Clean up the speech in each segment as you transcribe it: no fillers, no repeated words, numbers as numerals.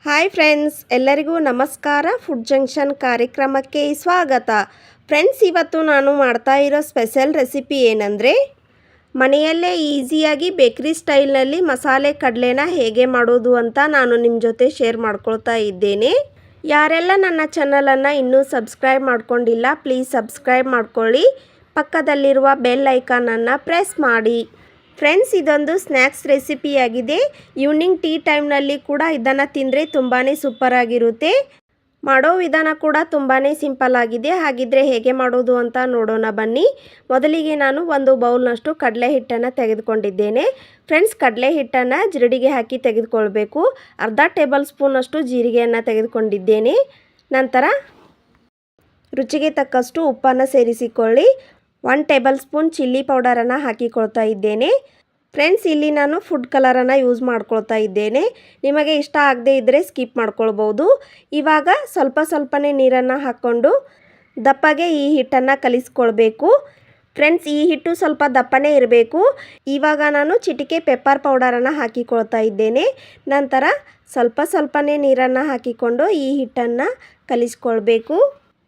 Hi friends, ಎಲ್ಲರಿಗೂ ನಮಸ್ಕಾರ. Food junction ಕಾರ್ಯಕ್ರಮಕ್ಕೆ ಸ್ವಾಗತ. ಫ್ರೆಂಡ್ಸ್, ಇವತ್ತು ನಾನು ಮಾಡ್ತಾ ಇರೋ ಸ್ಪೆಷಲ್ ರೆಸಿಪಿ ಏನಂದರೆ ಮನೆಯಲ್ಲೇ ಈಸಿಯಾಗಿ ಬೇಕ್ರಿ ಸ್ಟೈಲ್ನಲ್ಲಿ ಮಸಾಲೆ ಕಡಲೆನ ಹೇಗೆ ಮಾಡೋದು ಅಂತ ನಾನು ನಿಮ್ಮ ಜೊತೆ ಶೇರ್ ಮಾಡ್ಕೊಳ್ತಾ ಇದ್ದೇನೆ. ಯಾರೆಲ್ಲ ನನ್ನ ಚಾನಲನ್ನು ಇನ್ನೂ ಸಬ್ಸ್ಕ್ರೈಬ್ ಮಾಡ್ಕೊಂಡಿಲ್ಲ, ಪ್ಲೀಸ್ ಸಬ್ಸ್ಕ್ರೈಬ್ ಮಾಡ್ಕೊಳ್ಳಿ. ಪಕ್ಕದಲ್ಲಿರುವ ಬೆಲ್ ಐಕಾನನ್ನು ಪ್ರೆಸ್ ಮಾಡಿ. ಫ್ರೆಂಡ್ಸ್, ಇದೊಂದು ಸ್ನ್ಯಾಕ್ಸ್ ರೆಸಿಪಿಯಾಗಿದೆ. ಈವ್ನಿಂಗ್ ಟೀ ಟೈಮ್ನಲ್ಲಿ ಕೂಡ ಇದನ್ನು ತಿಂದರೆ ತುಂಬಾ ಸೂಪರಾಗಿರುತ್ತೆ. ಮಾಡೋ ವಿಧಾನ ಕೂಡ ತುಂಬಾ ಸಿಂಪಲ್ ಆಗಿದೆ. ಹಾಗಿದ್ರೆ ಹೇಗೆ ಮಾಡೋದು ಅಂತ ನೋಡೋಣ ಬನ್ನಿ. ಮೊದಲಿಗೆ ನಾನು ಒಂದು ಬೌಲ್ನಷ್ಟು ಕಡಲೆ ಹಿಟ್ಟನ್ನು ತೆಗೆದುಕೊಂಡಿದ್ದೇನೆ. ಫ್ರೆಂಡ್ಸ್, ಕಡಲೆ ಹಿಟ್ಟನ್ನು ಜರಡಿಗೆ ಹಾಕಿ ತೆಗೆದುಕೊಳ್ಬೇಕು. ಅರ್ಧ ಟೇಬಲ್ ಸ್ಪೂನಷ್ಟು ಜೀರಿಗೆಯನ್ನು ತೆಗೆದುಕೊಂಡಿದ್ದೇನೆ. ನಂತರ ರುಚಿಗೆ ತಕ್ಕಷ್ಟು ಉಪ್ಪನ್ನು ಸೇರಿಸಿಕೊಳ್ಳಿ. 1 ಟೇಬಲ್ ಸ್ಪೂನ್ ಚಿಲ್ಲಿ ಪೌಡರನ್ನು ಹಾಕಿಕೊಳ್ತಾ ಇದ್ದೇನೆ. ಫ್ರೆಂಡ್ಸ್, ಇಲ್ಲಿ ನಾನು ಫುಡ್ ಕಲರನ್ನು ಯೂಸ್ ಮಾಡ್ಕೊಳ್ತಾ ಇದ್ದೇನೆ. ನಿಮಗೆ ಇಷ್ಟ ಆಗದೇ ಇದ್ದರೆ ಸ್ಕಿಪ್ ಮಾಡ್ಕೊಳ್ಬೋದು. ಇವಾಗ ಸ್ವಲ್ಪನೇ ನೀರನ್ನು ಹಾಕ್ಕೊಂಡು ದಪ್ಪಗೆ ಈ ಹಿಟ್ಟನ್ನು ಕಲಿಸ್ಕೊಳ್ಬೇಕು. ಫ್ರೆಂಡ್ಸ್, ಈ ಹಿಟ್ಟು ಸ್ವಲ್ಪ ದಪ್ಪನೇ ಇರಬೇಕು. ಇವಾಗ ನಾನು ಚಿಟಿಕೆ ಪೆಪ್ಪರ್ ಪೌಡರನ್ನು ಹಾಕಿಕೊಳ್ತಾ ಇದ್ದೇನೆ. ನಂತರ ಸ್ವಲ್ಪನೇ ನೀರನ್ನು ಹಾಕಿಕೊಂಡು ಈ ಹಿಟ್ಟನ್ನು ಕಲಿಸ್ಕೊಳ್ಬೇಕು.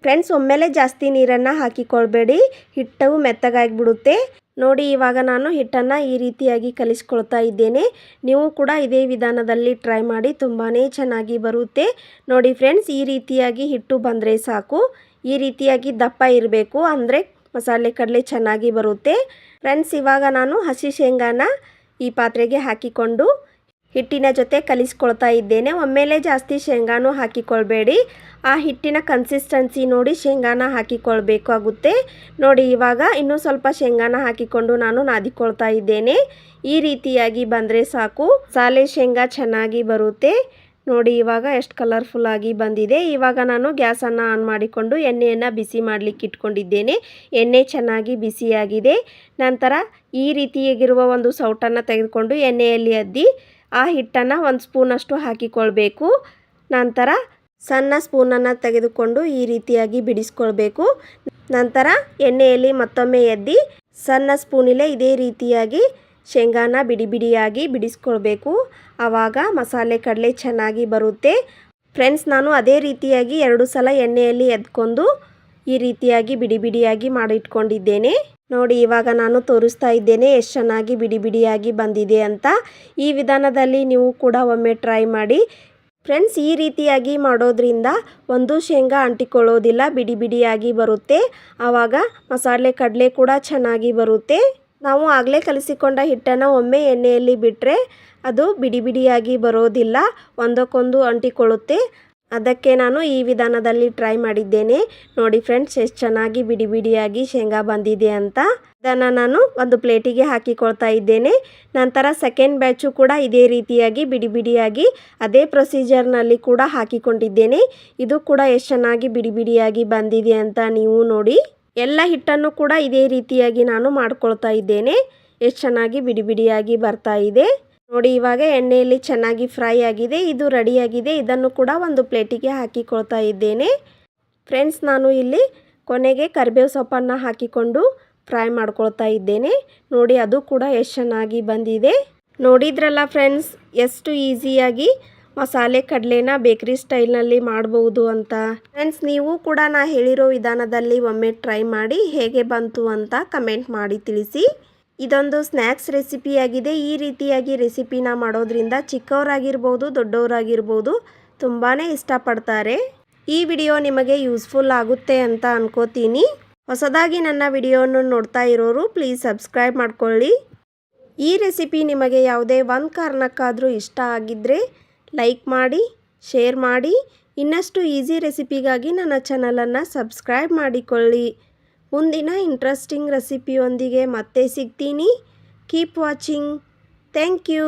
ಫ್ರೆಂಡ್ಸ್, ಒಮ್ಮೆಲೆ ಜಾಸ್ತಿ ನೀರನ್ನು ಹಾಕಿಕೊಳ್ಬೇಡಿ, ಹಿಟ್ಟು ಮೆತ್ತಗಾಗಿಬಿಡುತ್ತೆ. ನೋಡಿ, ಇವಾಗ ನಾನು ಹಿಟ್ಟನ್ನು ಈ ರೀತಿಯಾಗಿ ಕಲಿಸ್ಕೊಳ್ತಾ ಇದ್ದೇನೆ. ನೀವು ಕೂಡ ಇದೇ ವಿಧಾನದಲ್ಲಿ ಟ್ರೈ ಮಾಡಿ, ತುಂಬಾ ಚೆನ್ನಾಗಿ ಬರುತ್ತೆ. ನೋಡಿ ಫ್ರೆಂಡ್ಸ್, ಈ ರೀತಿಯಾಗಿ ಹಿಟ್ಟು ಬಂದರೆ ಸಾಕು. ಈ ರೀತಿಯಾಗಿ ದಪ್ಪ ಇರಬೇಕು, ಅಂದರೆ ಮಸಾಲೆ ಕಡಲೆ ಚೆನ್ನಾಗಿ ಬರುತ್ತೆ. ಫ್ರೆಂಡ್ಸ್, ಇವಾಗ ನಾನು ಹಸಿ ಶೇಂಗಾನ ಈ ಪಾತ್ರೆಗೆ ಹಾಕಿಕೊಂಡು ಹಿಟ್ಟಿನ ಜೊತೆ ಕಲಿಸ್ಕೊಳ್ತಾ ಇದ್ದೇನೆ. ಒಮ್ಮೆಲೆ ಜಾಸ್ತಿ ಶೇಂಗಾನು ಹಾಕಿಕೊಳ್ಬೇಡಿ. ಆ ಹಿಟ್ಟಿನ ಕನ್ಸಿಸ್ಟೆನ್ಸಿ ನೋಡಿ ಶೇಂಗಾನ ಹಾಕಿಕೊಳ್ಬೇಕಾಗುತ್ತೆ. ನೋಡಿ, ಇವಾಗ ಇನ್ನೂ ಸ್ವಲ್ಪ ಶೇಂಗಾನ ಹಾಕಿಕೊಂಡು ನಾನು ನಾದಿಕೊಳ್ತಾ ಇದ್ದೇನೆ. ಈ ರೀತಿಯಾಗಿ ಬಂದರೆ ಸಾಕು, ಮಸಾಲೆ ಶೇಂಗಾ ಚೆನ್ನಾಗಿ ಬರುತ್ತೆ. ನೋಡಿ, ಇವಾಗ ಎಷ್ಟು ಕಲರ್ಫುಲ್ಲಾಗಿ ಬಂದಿದೆ. ಇವಾಗ ನಾನು ಗ್ಯಾಸನ್ನು ಆನ್ ಮಾಡಿಕೊಂಡು ಎಣ್ಣೆಯನ್ನು ಬಿಸಿ ಮಾಡಲಿಕ್ಕೆ ಇಟ್ಕೊಂಡಿದ್ದೇನೆ. ಎಣ್ಣೆ ಚೆನ್ನಾಗಿ ಬಿಸಿಯಾಗಿದೆ. ನಂತರ ಈ ರೀತಿಯಾಗಿರುವ ಒಂದು ಸೌಟನ್ನು ತೆಗೆದುಕೊಂಡು ಎಣ್ಣೆಯಲ್ಲಿ ಅದ್ದಿ ಆ ಹಿಟ್ಟನ್ನು 1 ಸ್ಪೂನಷ್ಟು ಹಾಕಿಕೊಳ್ಬೇಕು. ನಂತರ ಸಣ್ಣ ಸ್ಪೂನನ್ನು ತೆಗೆದುಕೊಂಡು ಈ ರೀತಿಯಾಗಿ ಬಿಡಿಸ್ಕೊಳ್ಬೇಕು. ನಂತರ ಎಣ್ಣೆಯಲ್ಲಿ ಮತ್ತೊಮ್ಮೆ ಎದ್ದಿ ಸಣ್ಣ ಸ್ಪೂನಿಲೆ ಇದೇ ರೀತಿಯಾಗಿ ಶೇಂಗಾನ ಬಿಡಿಯಾಗಿ ಬಿಡಿಸ್ಕೊಳ್ಬೇಕು. ಆವಾಗ ಮಸಾಲೆ ಕಡಲೆ ಚೆನ್ನಾಗಿ ಬರುತ್ತೆ. ಫ್ರೆಂಡ್ಸ್, ನಾನು ಅದೇ ರೀತಿಯಾಗಿ 2 ಸಲ ಎಣ್ಣೆಯಲ್ಲಿ ಎದ್ಕೊಂಡು ಈ ರೀತಿಯಾಗಿ ಬಿಡಿಯಾಗಿ ಮಾಡಿಟ್ಕೊಂಡಿದ್ದೇನೆ. ನೋಡಿ, ಇವಾಗ ನಾನು ತೋರಿಸ್ತಾ ಇದ್ದೇನೆ ಎಷ್ಟು ಚೆನ್ನಾಗಿ ಬಿಡಿಯಾಗಿ ಬಂದಿದೆ ಅಂತ. ಈ ವಿಧಾನದಲ್ಲಿ ನೀವು ಕೂಡ ಒಮ್ಮೆ ಟ್ರೈ ಮಾಡಿ. ಫ್ರೆಂಡ್ಸ್, ಈ ರೀತಿಯಾಗಿ ಮಾಡೋದ್ರಿಂದ ಒಂದು ಶೇಂಗಾ ಅಂಟಿಕೊಳ್ಳೋದಿಲ್ಲ, ಬಿಡಿಯಾಗಿ ಬರುತ್ತೆ. ಆವಾಗ ಮಸಾಲೆ ಕಡಲೆ ಕೂಡ ಚೆನ್ನಾಗಿ ಬರುತ್ತೆ. ನಾವು ಆಗಲೇ ಕಲಿಸಿಕೊಂಡ ಹಿಟ್ಟನ್ನು ಒಮ್ಮೆ ಎಣ್ಣೆಯಲ್ಲಿ ಬಿಟ್ಟರೆ ಅದು ಬಿಡಿಯಾಗಿ ಬರೋದಿಲ್ಲ, ಒಂದಕ್ಕೊಂದು ಅಂಟಿಕೊಳ್ಳುತ್ತೆ. ಅದಕ್ಕೆ ನಾನು ಈ ವಿಧಾನದಲ್ಲಿ ಟ್ರೈ ಮಾಡಿದ್ದೇನೆ. ನೋಡಿ ಫ್ರೆಂಡ್ಸ್, ಎಷ್ಟು ಚೆನ್ನಾಗಿ ಬಿಡಿಯಾಗಿ ಶೇಂಗಾ ಬಂದಿದೆ ಅಂತ. ಇದನ್ನು ನಾನು ಒಂದು ಪ್ಲೇಟಿಗೆ ಹಾಕಿಕೊಳ್ತಾ ಇದ್ದೇನೆ. ನಂತರ ಸೆಕೆಂಡ್ ಬ್ಯಾಚು ಕೂಡ ಇದೇ ರೀತಿಯಾಗಿ ಬಿಡಿಯಾಗಿ ಅದೇ ಪ್ರೊಸೀಜರ್ನಲ್ಲಿ ಕೂಡ ಹಾಕಿಕೊಂಡಿದ್ದೇನೆ. ಇದು ಕೂಡ ಎಷ್ಟು ಚೆನ್ನಾಗಿ ಬಿಡಿಯಾಗಿ ಬಂದಿದೆ ಅಂತ ನೀವು ನೋಡಿ. ಎಲ್ಲ ಹಿಟ್ಟನ್ನು ಕೂಡ ಇದೇ ರೀತಿಯಾಗಿ ನಾನು ಮಾಡ್ಕೊಳ್ತಾ ಇದ್ದೇನೆ. ಎಷ್ಟು ಚೆನ್ನಾಗಿ ಬಿಡಿಯಾಗಿ ಬರ್ತಾ ಇದೆ ನೋಡಿ. ಇವಾಗ ಎಣ್ಣೆಯಲ್ಲಿ ಚೆನ್ನಾಗಿ ಫ್ರೈ ಆಗಿದೆ, ಇದು ರೆಡಿಯಾಗಿದೆ. ಇದನ್ನು ಕೂಡ ಒಂದು ಪ್ಲೇಟಿಗೆ ಹಾಕಿಕೊಳ್ತಾ ಇದ್ದೇನೆ. ಫ್ರೆಂಡ್ಸ್, ನಾನು ಇಲ್ಲಿ ಕೊನೆಗೆ ಕರಿಬೇವು ಸೊಪ್ಪನ್ನು ಹಾಕಿಕೊಂಡು ಫ್ರೈ ಮಾಡ್ಕೊಳ್ತಾ ಇದ್ದೇನೆ. ನೋಡಿ, ಅದು ಕೂಡ ಎಷ್ಟು ಚೆನ್ನಾಗಿ ಬಂದಿದೆ. ನೋಡಿದ್ರಲ್ಲ ಫ್ರೆಂಡ್ಸ್, ಎಷ್ಟು ಈಸಿಯಾಗಿ ಮಸಾಲೆ ಕಡಲೆನ ಬೇಕ್ರಿ ಸ್ಟೈಲ್ನಲ್ಲಿ ಮಾಡ್ಬೋದು ಅಂತ. ಫ್ರೆಂಡ್ಸ್, ನೀವು ಕೂಡ ನಾ ಹೇಳಿರೋ ವಿಧಾನದಲ್ಲಿ ಒಮ್ಮೆ ಟ್ರೈ ಮಾಡಿ ಹೇಗೆ ಬಂತು ಅಂತ ಕಮೆಂಟ್ ಮಾಡಿ ತಿಳಿಸಿ. ಇದೊಂದು ಸ್ನ್ಯಾಕ್ಸ್ ರೆಸಿಪಿಯಾಗಿದೆ. ಈ ರೀತಿಯಾಗಿ ರೆಸಿಪಿನ ಮಾಡೋದ್ರಿಂದ ಚಿಕ್ಕವರಾಗಿರ್ಬೋದು, ದೊಡ್ಡವರಾಗಿರ್ಬೋದು ತುಂಬಾ ಇಷ್ಟಪಡ್ತಾರೆ. ಈ ವಿಡಿಯೋ ನಿಮಗೆ ಯೂಸ್ಫುಲ್ ಆಗುತ್ತೆ ಅಂತ ಅನ್ಕೋತೀನಿ. ಹೊಸದಾಗಿ ನನ್ನ ವಿಡಿಯೋವನ್ನು ನೋಡ್ತಾ ಇರೋರು ಪ್ಲೀಸ್ ಸಬ್ಸ್ಕ್ರೈಬ್ ಮಾಡ್ಕೊಳ್ಳಿ. ಈ ರೆಸಿಪಿ ನಿಮಗೆ ಯಾವುದೇ ಒಂದು ಕಾರಣಕ್ಕಾದರೂ ಇಷ್ಟ ಆಗಿದ್ದರೆ ಲೈಕ್ ಮಾಡಿ, ಶೇರ್ ಮಾಡಿ. ಇನ್ನಷ್ಟು ಈಸಿ ರೆಸಿಪಿಗಾಗಿ ನನ್ನ ಚಾನಲನ್ನು ಸಬ್ಸ್ಕ್ರೈಬ್ ಮಾಡಿಕೊಳ್ಳಿ. ಮುಂದಿನ ಇಂಟ್ರೆಸ್ಟಿಂಗ್ ರೆಸಿಪಿಯೊಂದಿಗೆ ಮತ್ತೆ ಸಿಗ್ತೀನಿ. Keep watching. Thank you.